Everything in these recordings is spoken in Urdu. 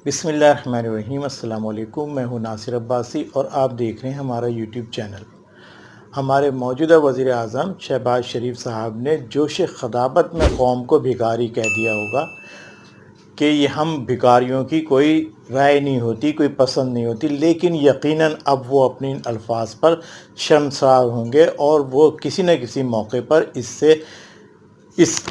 بسم اللہ الرحمن الرحیم۔ السلام علیکم، میں ہوں ناصر عباسی اور آپ دیکھ رہے ہیں ہمارا یوٹیوب چینل۔ ہمارے موجودہ وزیر اعظم شہباز شریف صاحب نے جوش خطابت میں قوم کو بھکاری کہہ دیا ہوگا کہ یہ ہم بھکاریوں کی کوئی رائے نہیں ہوتی، کوئی پسند نہیں ہوتی، لیکن یقیناً اب وہ اپنے ان الفاظ پر شرمسار ہوں گے اور وہ کسی نہ کسی موقع پر اس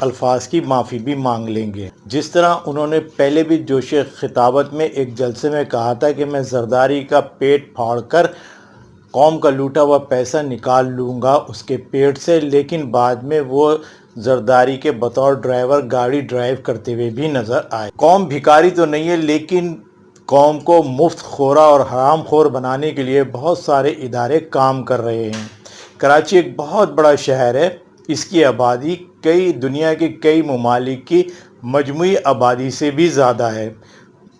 الفاظ کی معافی بھی مانگ لیں گے۔ جس طرح انہوں نے پہلے بھی جوش خطابت میں ایک جلسے میں کہا تھا کہ میں زرداری کا پیٹ پھاڑ کر قوم کا لوٹا ہوا پیسہ نکال لوں گا اس کے پیٹ سے، لیکن بعد میں وہ زرداری کے بطور ڈرائیور گاڑی ڈرائیو کرتے ہوئے بھی نظر آئے۔ قوم بھکاری تو نہیں ہے، لیکن قوم کو مفت خورا اور حرام خور بنانے کے لیے بہت سارے ادارے کام کر رہے ہیں۔ کراچی ایک بہت بڑا شہر ہے، اس کی آبادی دنیا کے کئی ممالک کی مجموعی آبادی سے بھی زیادہ ہے۔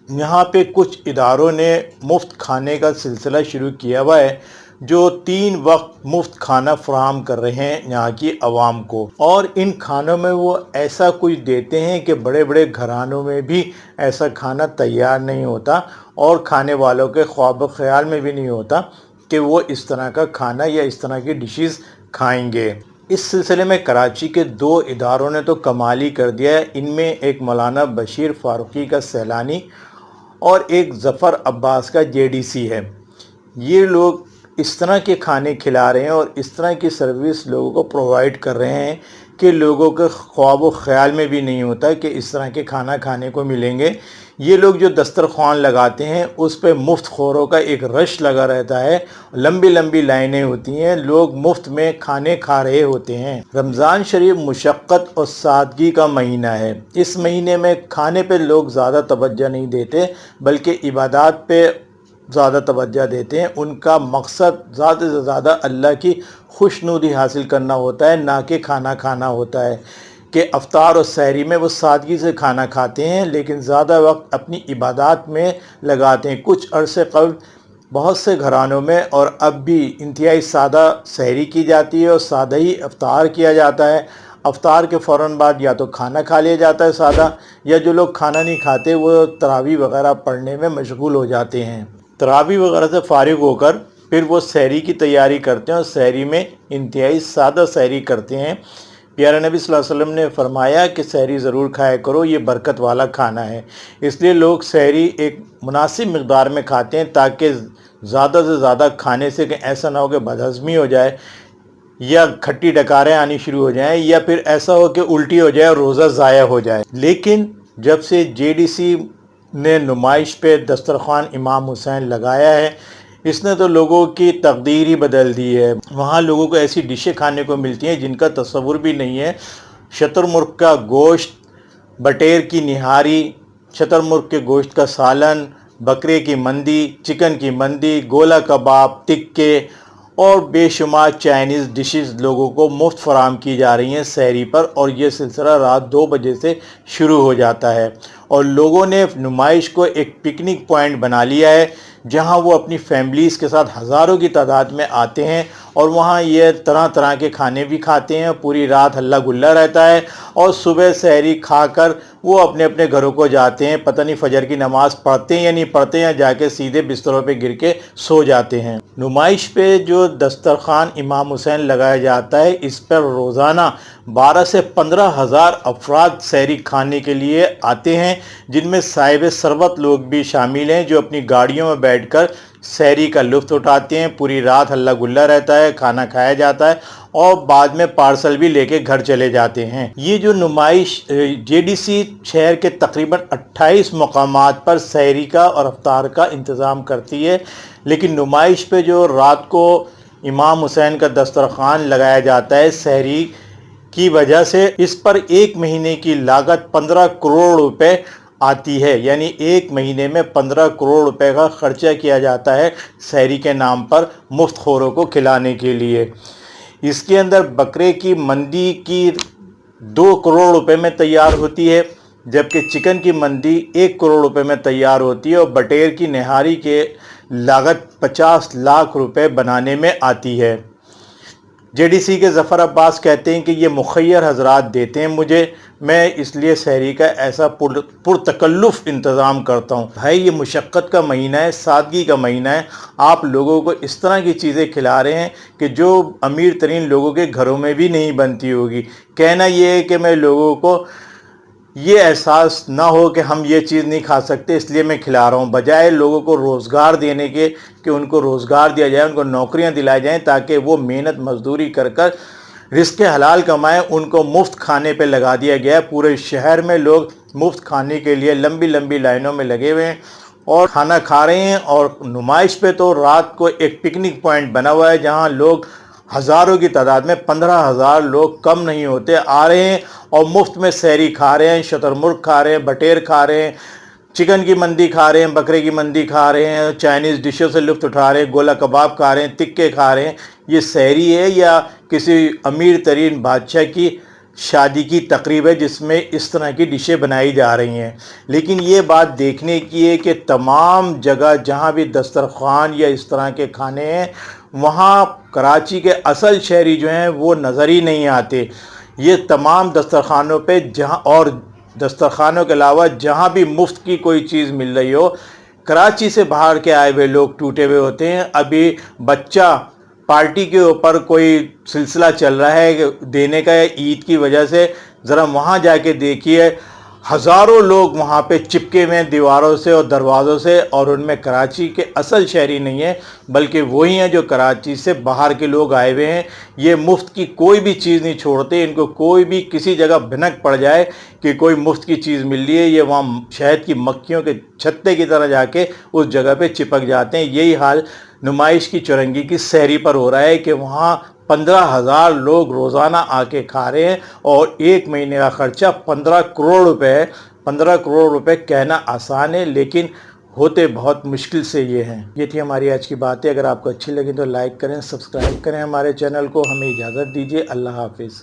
یہاں پہ کچھ اداروں نے مفت کھانے کا سلسلہ شروع کیا ہوا ہے، جو 3 وقت مفت کھانا فراہم کر رہے ہیں یہاں کی عوام کو، اور ان کھانوں میں وہ ایسا کچھ دیتے ہیں کہ بڑے بڑے گھرانوں میں بھی ایسا کھانا تیار نہیں ہوتا اور کھانے والوں کے خواب و خیال میں بھی نہیں ہوتا کہ وہ اس طرح کا کھانا یا اس طرح کی ڈشز کھائیں گے۔ اس سلسلے میں کراچی کے 2 اداروں نے تو کمال ہی کر دیا ہے۔ ان میں ایک مولانا بشیر فاروقی کا سیلانی اور ایک ظفر عباس کا JDC ہے۔ یہ لوگ اس طرح کے کھانے کھلا رہے ہیں اور اس طرح کی سروس لوگوں کو پرووائڈ کر رہے ہیں کہ لوگوں کے خواب و خیال میں بھی نہیں ہوتا کہ اس طرح کے کھانا کھانے کو ملیں گے۔ یہ لوگ جو دسترخوان لگاتے ہیں اس پہ مفت خوروں کا ایک رش لگا رہتا ہے، لمبی لمبی لائنیں ہوتی ہیں، لوگ مفت میں کھانے کھا رہے ہوتے ہیں۔ رمضان شریف مشقت اور سادگی کا مہینہ ہے۔ اس مہینے میں کھانے پہ لوگ زیادہ توجہ نہیں دیتے بلکہ عبادات پہ زیادہ توجہ دیتے ہیں۔ ان کا مقصد زیادہ سے زیادہ اللہ کی خوشنودی حاصل کرنا ہوتا ہے، نہ کہ کھانا کھانا ہوتا ہے، کہ افطار اور سحری میں وہ سادگی سے کھانا کھاتے ہیں لیکن زیادہ وقت اپنی عبادات میں لگاتے ہیں۔ کچھ عرصے قبل بہت سے گھرانوں میں اور اب بھی انتہائی سادہ سحری کی جاتی ہے اور سادہ ہی افطار کیا جاتا ہے۔ افطار کے فوراً بعد یا تو کھانا کھا لیا جاتا ہے سادہ، یا جو لوگ کھانا نہیں کھاتے وہ تراویح وغیرہ پڑھنے میں مشغول ہو جاتے ہیں۔ تراویح وغیرہ سے فارغ ہو کر پھر وہ سحری کی تیاری کرتے ہیں اور سحری میں انتہائی سادہ سحری کرتے ہیں۔ پیارے نبی صلی اللہ علیہ وسلم نے فرمایا کہ سحری ضرور کھایا کرو، یہ برکت والا کھانا ہے۔ اس لیے لوگ سحری ایک مناسب مقدار میں کھاتے ہیں تاکہ زیادہ سے زیادہ کھانے سے کہ ایسا نہ ہو کہ بدہضمی ہو جائے یا کھٹی ڈکاریں آنی شروع ہو جائیں یا پھر ایسا ہو کہ الٹی ہو جائے اور روزہ ضائع ہو جائے۔ لیکن جب سے JDC نے نمائش پہ دسترخوان امام حسین لگایا ہے، اس نے تو لوگوں کی تقدیر ہی بدل دی ہے۔ وہاں لوگوں کو ایسی ڈشیں کھانے کو ملتی ہیں جن کا تصور بھی نہیں ہے۔ شتر مرغ کا گوشت، بٹیر کی نہاری، شتر مرغ کے گوشت کا سالن، بکرے کی مندی، چکن کی مندی، گولا کباب، ٹکے اور بے شمار چائنیز ڈشز لوگوں کو مفت فراہم کی جا رہی ہیں سحری پر، اور یہ سلسلہ رات 2 بجے سے شروع ہو جاتا ہے۔ اور لوگوں نے نمائش کو ایک پکنک پوائنٹ بنا لیا ہے جہاں وہ اپنی فیملیز کے ساتھ ہزاروں کی تعداد میں آتے ہیں اور وہاں یہ طرح طرح کے کھانے بھی کھاتے ہیں۔ پوری رات ہلا گلا رہتا ہے اور صبح سحری کھا کر وہ اپنے اپنے گھروں کو جاتے ہیں۔ پتہ نہیں فجر کی نماز پڑھتے ہیں یا نہیں پڑھتے ہیں، جا کے سیدھے بستروں پہ گر کے سو جاتے ہیں۔ نمائش پہ جو دسترخوان امام حسین لگایا جاتا ہے، اس پر روزانہ 12 سے 15 ہزار افراد سحری کھانے کے لیے آتے ہیں، جن میں صاحب ثروت لوگ بھی شامل ہیں جو اپنی گاڑیوں میں بیٹھ کر سحری کا لطف اٹھاتے ہیں۔ پوری رات ہلا گلا رہتا ہے، کھانا کھایا جاتا ہے اور بعد میں پارسل بھی لے کے گھر چلے جاتے ہیں۔ یہ جو نمائش JDC شہر کے تقریباً 28 مقامات پر سحری کا اور افطار کا انتظام کرتی ہے، لیکن نمائش پہ جو رات کو امام حسین کا دسترخوان لگایا جاتا ہے سحری کی وجہ سے، اس پر 1 مہینے کی لاگت 15 کروڑ روپے آتی ہے، یعنی 1 مہینے میں 15 کروڑ روپے کا خرچہ کیا جاتا ہے سحری کے نام پر مفت خوروں کو کھلانے کے لیے۔ اس کے اندر بکرے کی مندی کی 2 کروڑ روپے میں تیار ہوتی ہے، جبکہ چکن کی مندی 1 کروڑ روپے میں تیار ہوتی ہے، اور بٹیر کی نہاری کے لاگت 50 لاکھ روپے بنانے میں آتی ہے۔ JDC کے ظفر عباس کہتے ہیں کہ یہ مخیر حضرات دیتے ہیں مجھے، میں اس لیے سحری کا ایسا پرتکلف انتظام کرتا ہوں۔ بھائی یہ مشقت کا مہینہ ہے، سادگی کا مہینہ ہے، آپ لوگوں کو اس طرح کی چیزیں کھلا رہے ہیں کہ جو امیر ترین لوگوں کے گھروں میں بھی نہیں بنتی ہوگی۔ کہنا یہ ہے کہ میں لوگوں کو یہ احساس نہ ہو کہ ہم یہ چیز نہیں کھا سکتے اس لیے میں کھلا رہا ہوں، بجائے لوگوں کو روزگار دینے کے کہ ان کو روزگار دیا جائے، ان کو نوکریاں دلائی جائیں تاکہ وہ محنت مزدوری کر رزق حلال کمائیں۔ ان کو مفت کھانے پہ لگا دیا گیا ہے، پورے شہر میں لوگ مفت کھانے کے لیے لمبی لمبی لائنوں میں لگے ہوئے ہیں اور کھانا کھا رہے ہیں۔ اور نمائش پہ تو رات کو ایک پکنک پوائنٹ بنا ہوا ہے جہاں لوگ ہزاروں کی تعداد میں 15,000 لوگ کم نہیں ہوتے آ رہے ہیں اور مفت میں سحری کھا رہے ہیں، شتر مرغ کھا رہے ہیں، بٹیر کھا رہے ہیں، چکن کی مندی کھا رہے ہیں، بکرے کی مندی کھا رہے ہیں، چائنیز ڈشوں سے لطف اٹھا رہے ہیں، گولا کباب کھا رہے ہیں، تکے کھا رہے ہیں۔ یہ سحری ہے یا کسی امیر ترین بادشاہ کی شادی کی تقریب ہے جس میں اس طرح کی ڈشیں بنائی جا رہی ہیں؟ لیکن یہ بات دیکھنے کی ہے کہ تمام جگہ جہاں بھی دسترخوان یا اس طرح کے کھانے ہیں وہاں کراچی کے اصل شہری جو ہیں وہ نظر ہی نہیں آتے۔ یہ تمام دسترخوانوں پہ جہاں اور دسترخوانوں کے علاوہ جہاں بھی مفت کی کوئی چیز مل رہی ہو، کراچی سے باہر کے آئے ہوئے لوگ ٹوٹے ہوئے ہوتے ہیں۔ ابھی بچہ پارٹی کے اوپر کوئی سلسلہ چل رہا ہے دینے کا عید کی وجہ سے، ذرا وہاں جا کے دیکھیے ہزاروں لوگ وہاں پہ چپکے ہوئے ہیں دیواروں سے اور دروازوں سے، اور ان میں کراچی کے اصل شہری نہیں ہیں بلکہ وہی ہیں جو کراچی سے باہر کے لوگ آئے ہوئے ہیں۔ یہ مفت کی کوئی بھی چیز نہیں چھوڑتے، ان کو کوئی بھی کسی جگہ بھنک پڑ جائے کہ کوئی مفت کی چیز مل رہی ہے، یہ وہاں شہد کی مکھیوں کے چھتے کی طرح جا کے اس جگہ پہ چپک جاتے ہیں۔ یہی حال نمائش کی چورنگی کی سحری پر ہو رہا ہے کہ وہاں 15,000 لوگ روزانہ آ کے کھا رہے ہیں اور ایک مہینے کا خرچہ 15 کروڑ روپے ہے۔ 15 کروڑ روپے کہنا آسان ہے لیکن ہوتے بہت مشکل سے یہ ہیں۔ یہ تھی ہماری آج کی باتیں۔ اگر آپ کو اچھی لگیں تو لائک کریں، سبسکرائب کریں ہمارے چینل کو۔ ہمیں اجازت دیجیے، اللہ حافظ۔